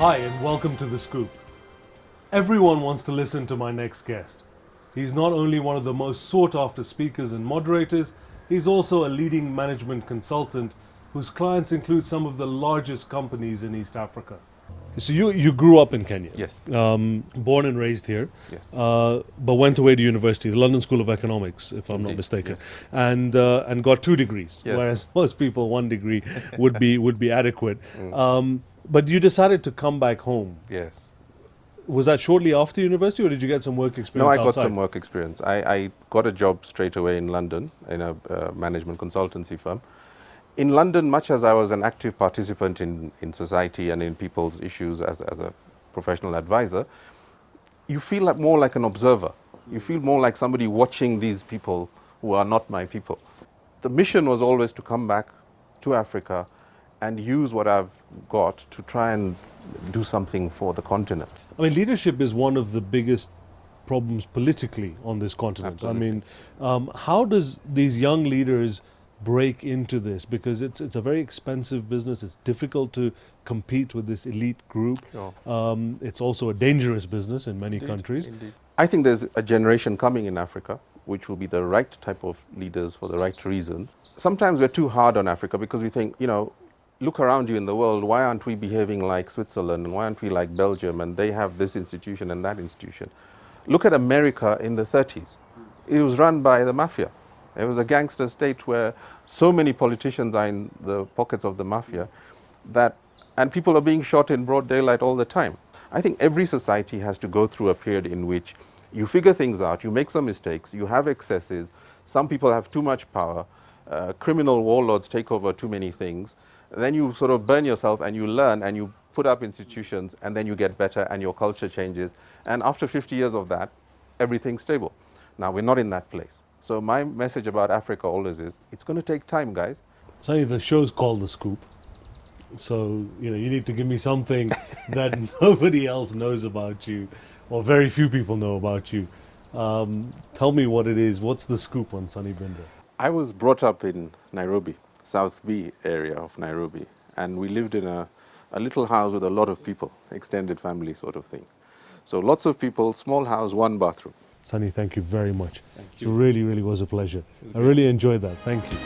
Hi, and welcome to The Scoop. Everyone wants to listen to my next guest. He's not only one of the most sought-after speakers and moderators, he's also a leading management consultant whose clients include some of the largest companies in East Africa. So you grew up in Kenya? Yes. Born and raised here? Yes. But went away to university, the London School of Economics, if I'm not Indeed, mistaken, yes. and got 2 degrees, Yes. whereas most people 1 degree would be adequate. But you decided to come back home. Yes. Was that shortly after university, or did you get some work experience No, I outside? got some work experience. I got a job straight away in London in a management consultancy firm. In London, much as I was an active participant in society and in people's issues as a professional advisor, you feel like more like an observer. You feel more like somebody watching these people who are not my people. The mission was always to come back to Africa and use what I've got to try and do something for the continent. I mean, leadership is one of the biggest problems politically on this continent. Absolutely. I mean, how does these young leaders break into this? Because it's a very expensive business. It's difficult to compete with this elite group. Sure. It's also a dangerous business in many countries. Indeed. I think there's a generation coming in Africa which will be the right type of leaders for the right reasons. Sometimes we're too hard on Africa because we think, look around you in the world, why aren't we behaving like Switzerland, and why aren't we like Belgium, and they have this institution and that institution. Look at America in the 30s. It was run by the mafia. It was a gangster state where so many politicians are in the pockets of the mafia and people are being shot in broad daylight all the time. I think every society has to go through a period in which you figure things out, you make some mistakes, you have excesses, some people have too much power, criminal warlords take over too many things. Then you sort of burn yourself and you learn and you put up institutions, and then you get better and your culture changes. And after 50 years of that, everything's stable. Now, we're not in that place. So my message about Africa always is, it's going to take time, guys. Sonny, the show's called The Scoop. So, you need to give me something that nobody else knows about you, or very few people know about you. Tell me what it is. What's the scoop on Sunny Bindra? I was brought up in Nairobi, South B area of Nairobi, and we lived in a little house with a lot of people, extended family sort of thing. So lots of people, small house, 1 bathroom. Sunny, thank you very much. Thank you. It really, really was a pleasure. I really enjoyed that. Thank you.